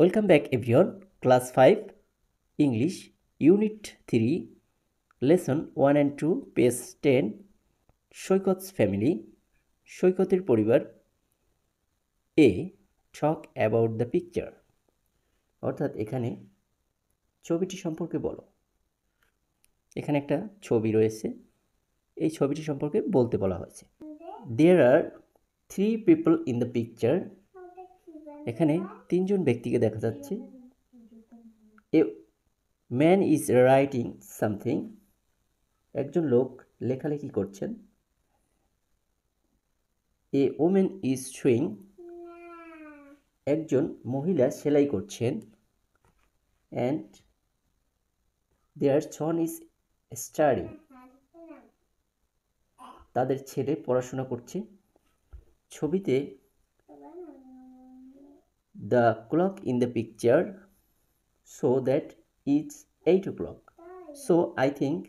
Welcome back everyone. Class 5 English Unit 3 Lesson 1 and 2 Page 10 সৈকত's Family সৈকতের পরিবার A Talk about the picture অর্থাৎ এখানে ছবিটি সম্পর্কে বলো। এখানে একটা ছবি রয়েছে, এই ছবিটি সম্পর্কে বলতে বলা হয়েছে। There are 3 people in the picture. এখানে তিনজন ব্যক্তিকে দেখা যাচ্ছে। A man is writing something. একজন লোক লেখালেখি করছেন। A woman is sewing. একজন মহিলা সেলাই করছেন। And their son is studying. তাদের ছেলে পড়াশোনা করছে। ছবিতে the clock in the picture so that it's 8 o'clock. So I think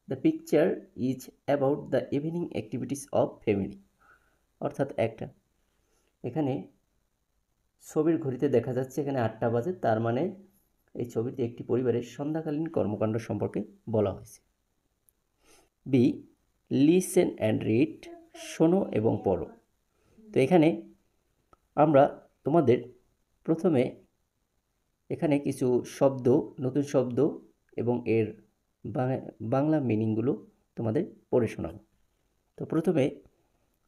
the picture is about the evening activities of family. অর্থাৎ একটা এখানে ছবির ঘড়িতে দেখা যাচ্ছে এখানে 8টা বাজে, তার মানে এই ছবিতে একটি পরিবারের সন্ধ্যাকালীন কর্মকাণ্ড সম্পর্কে বলা হয়েছে। বি লিসেন অ্যান্ড রিড, শোনো এবং পড়ো। তো এখানে আমরা তোমাদের প্রথমে এখানে কিছু শব্দ, নতুন শব্দ এবং এর বাংলা মিনিংগুলো তোমাদের পড়ে শোনাবো। তো প্রথমে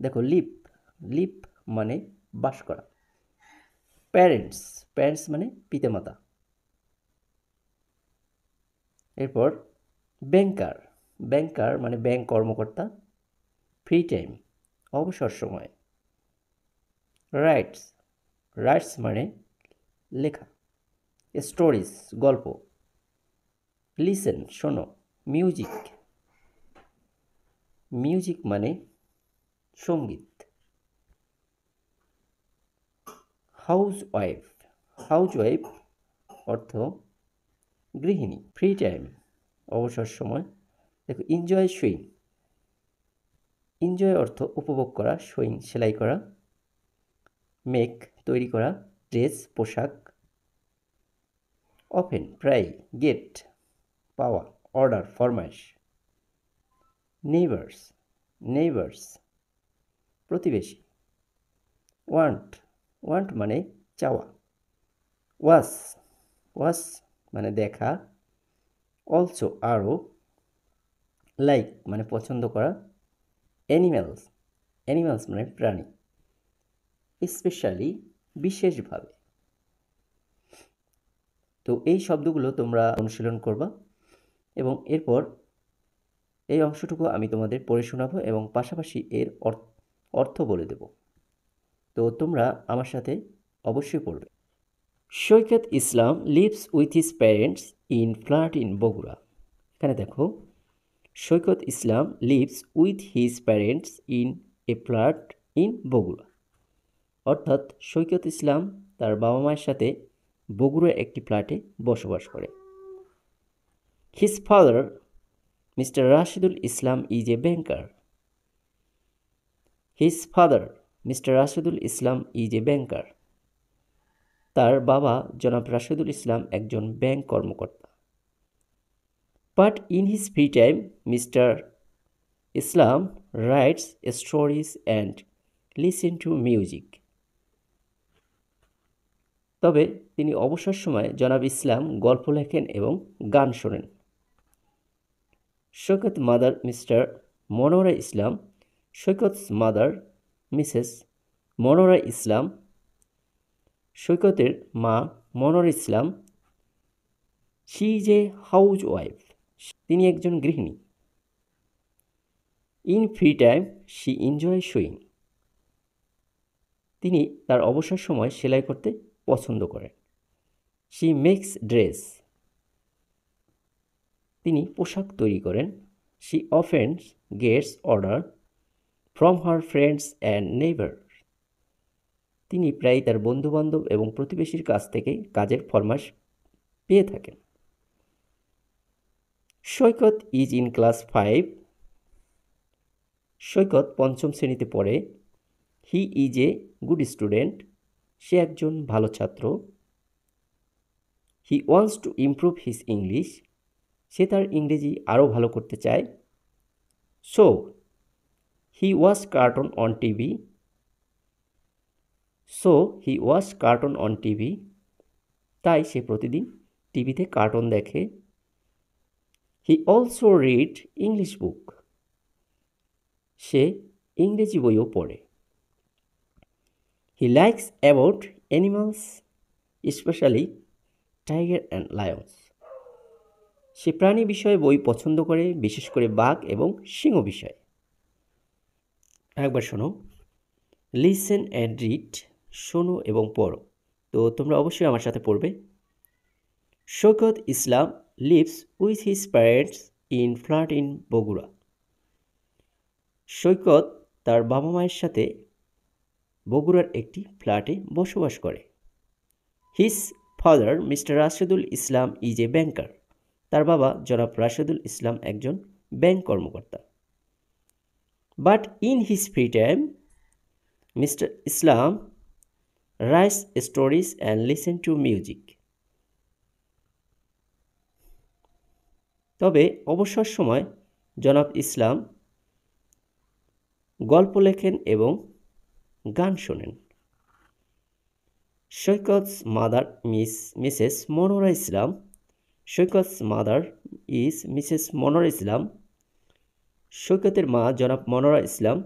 দেখো লিভ, লিভ মানে বাস করা। প্যারেন্টস, প্যারেন্টস মানে পিতামাতা। এরপর ব্যাংকার, ব্যাংকার মানে ব্যাংক কর্মকর্তা। ফ্রি টাইম অবসর সময়। রাইটস, রাইটস মানে লেখা। স্টোরিজ গল্প। লিসেন শোনো। মিউজিক, মিউজিক মানে সঙ্গীত। হাউস ওয়াইফ, হাউস ওয়াইফ অর্থ গৃহিণী। ফ্রি টাইম অবসর সময়। দেখো এনজয় সুইং, এনজয় অর্থ উপভোগ করা, সুইং সেলাই করা। মেক তৈরি করা, ড্রেস পোশাক। ওপেন প্রায়, গেট পাওয়া, অর্ডার ফরমাইশ। নেইবার্স, নেইবার্স প্রতিবেশী। ওয়ান্ট, ওয়ান্ট মানে চাওয়া। ওয়াচ, ওয়াচ মানে দেখা। অলসো আরও। লাইক মানে পছন্দ করা। অ্যানিম্যালস, অ্যানিম্যালস মানে প্রাণী। স্পেশালি বিশেষভাবে। তো এই শব্দগুলো তোমরা অনুশীলন করবা এবং এরপর এই অংশটুকু আমি তোমাদের পড়ে শোনাবো এবং পাশাপাশি এর অর্থ বলে দেব। তো তোমরা আমার সাথে অবশ্যই পড়বে। Saikat Islam lives with his parents in flat in Bogura. এখানে দেখো Saikat Islam lives with his parents in a flat in Bogura. অর্থাৎ সৈকত ইসলাম তার বাবা মায়ের সাথে বগুড়া একটি ফ্ল্যাটে বসবাস করে। His father mister Rashidul Islam is a banker. His father mister Rashidul Islam is a banker. তার বাবা জনাব রাশিদুল ইসলাম একজন ব্যাংক কর্মকর্তা। But in his free time mister Islam writes stories and listen to music. তবে তিনি অবসর সময়ে জনাব ইসলাম গল্প লেখেন এবং গান শোনেন। Saikat mother mister Monora Islam, Saikat's mother Mrs Monora Islam, সৈকতের মা Monora Islam. She is a housewife, তিনি একজন গৃহিণী। In free time she enjoy sewing, তিনি তার অবসর সময় সেলাই করতে পছন্দ করেন। শি মেক্স ড্রেস, তিনি পোশাক তৈরি করেন। She often gets order from her friends and neighbour, তিনি প্রায়ই তার বন্ধুবান্ধব এবং প্রতিবেশীর কাছ থেকে কাজের ফরমাশ পেয়ে থাকেন। Saikat is in class 5, Saikat পঞ্চম শ্রেণীতে পড়ে। He is a good student, সে একজন ভালো ছাত্র। He wants to improve his English, সে তার ইংরেজি আরও ভালো করতে চায়। So he watch cartoon on TV, তাই সে প্রতিদিন টিভিতে কার্টুন দেখে। He also read English book, সে ইংরেজি বইও পড়ে। He likes about animals, specially tiger and lions, সে প্রাণী বিষয়ে বই পছন্দ করে, বিশেষ করে বাঘ এবং সিংহ বিষয়ে। একবার শোনো, লিসেন অ্যান্ড রিড, শোনো এবং পড়ো। তো তোমরা অবশ্যই আমার সাথে পড়বে। Saikat Islam lives with his parents in flat in Bogura. Saikat তার বাবা মায়ের সাথে বগুড়ার একটি ফ্ল্যাটে বসবাস করে। His father mister Rashedul Islam is a banker, তার বাবা জনাব রাশেদুল ইসলাম একজন ব্যাংক কর্মকর্তা। But in his free time mister Islam writes stories and listen to music. তবে অবসর সময় জনাব ইসলাম গল্প লেখেন এবং গান শোনেন। Saikat's mother Mrs Monora Islam, Saikat's mother is Mrs Monora Islam, সৈকতের মা জনাব Monora Islam.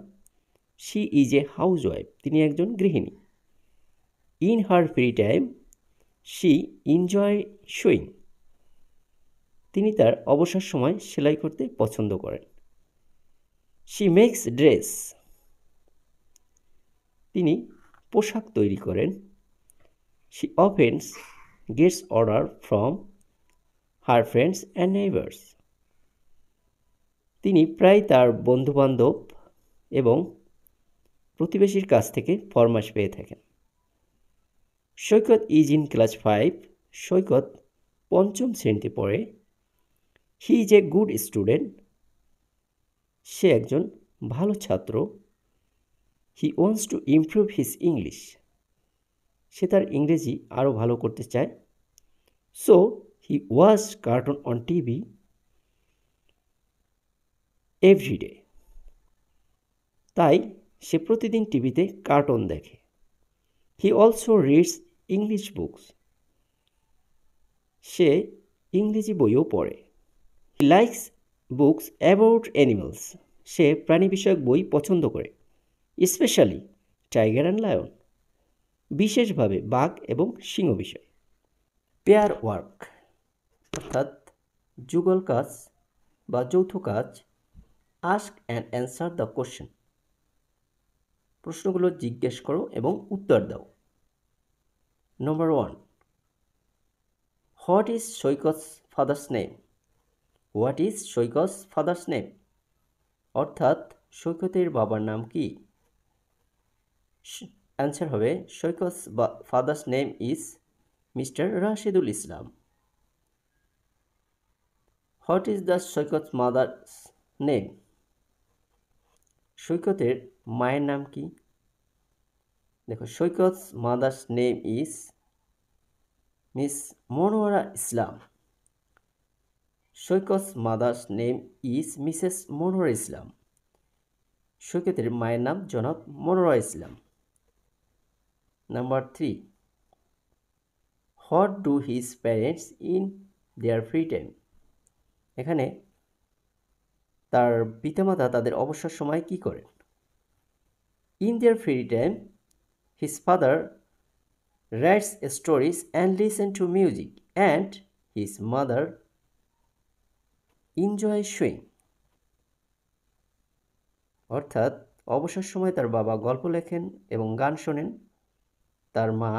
She is a housewife, তিনি একজন গৃহিণী। In her free time she enjoy sewing, তিনি তার অবসর সময় সেলাই করতে পছন্দ করেন। শি মেক্স ড্রেস, তিনি পোশাক তৈরি করেন। She offence gets order from her friends and neighbours, তিনি প্রায় তার বন্ধুবান্ধব এবং প্রতিবেশীর কাছ থেকে ফরমাশ পেয়ে থাকেন। Saikat is in class 5, Saikat পঞ্চম শ্রেণীতে পড়ে। He is a good student, সে একজন ভালো ছাত্র। He wants to improve his English, সে তার ইংরেজি আরও ভালো করতে চায়। So he watch cartoon on TV everyday, তাই সে প্রতিদিন টিভিতে কার্টুন দেখে। He also reads English books, সে ইংরেজি বইও পড়ে। He likes books about animals, সে প্রাণী বিষয়ক বই পছন্দ করে। স্পেশালি টাইগার অ্যান্ড লায়ন, বিশেষভাবে বাঘ এবং সিংহ বিষয়। পেয়ার ওয়ার্ক অর্থাৎ যুগল কাজ বা যৌথ কাজ। Ask and answer the question, প্রশ্নগুলো জিজ্ঞেস করো এবং উত্তর দাও। Number 1, what is Saikat's father's name? What is Saikat's father's name? অর্থাৎ সৈকতের বাবার নাম কি? অ্যান্সার হবে Saikat's father's name is mister Rashedul Islam. What is the Saikat's mother's name? সৈকতের মায়ের নাম কি? দেখো, Saikat's mother's name is miss Monoara Islam. Saikat's mother's name is Mrs Monoara Islam. সৈকতের মায়ের নাম জনাব মনোয়ারা ইসলাম। Number 3, what do his parents in their free time? এখানে তার পিতামাতা তাদের অবসর সময় কি করেন? In their free time his father rights stories and listen to music and his mother enjoy swing. অর্থাৎ অবসর সময় তার বাবা গল্প লেখেন এবং গান শোনেন, তার মা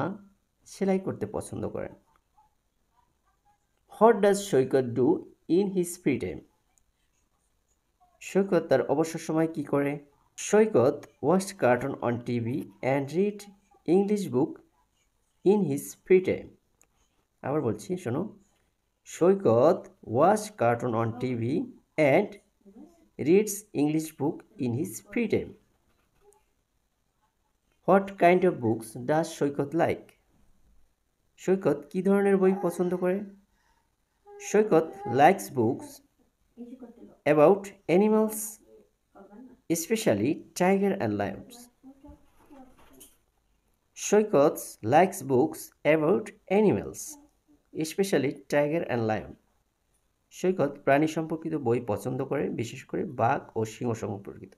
সেলাই করতে পছন্দ করেন। What does Saikat do in his free time? Saikat তার অবসর সময় কি করে? Saikat watch cartoon on TV and read English book in his free time. আবার বলছি, শোনো, Saikat watch cartoon on TV and reads English book in his free time. What kind of books does Saikat like? Saikat কি ধরনের বই পছন্দ করে? Saikat likes books about animals, specially tiger and lions. Saikat likes books about animals, specially tiger and lion. Saikat প্রাণী সম্পর্কিত বই পছন্দ করে, বিশেষ করে বাঘ ও সিংহ সম্পর্কিত।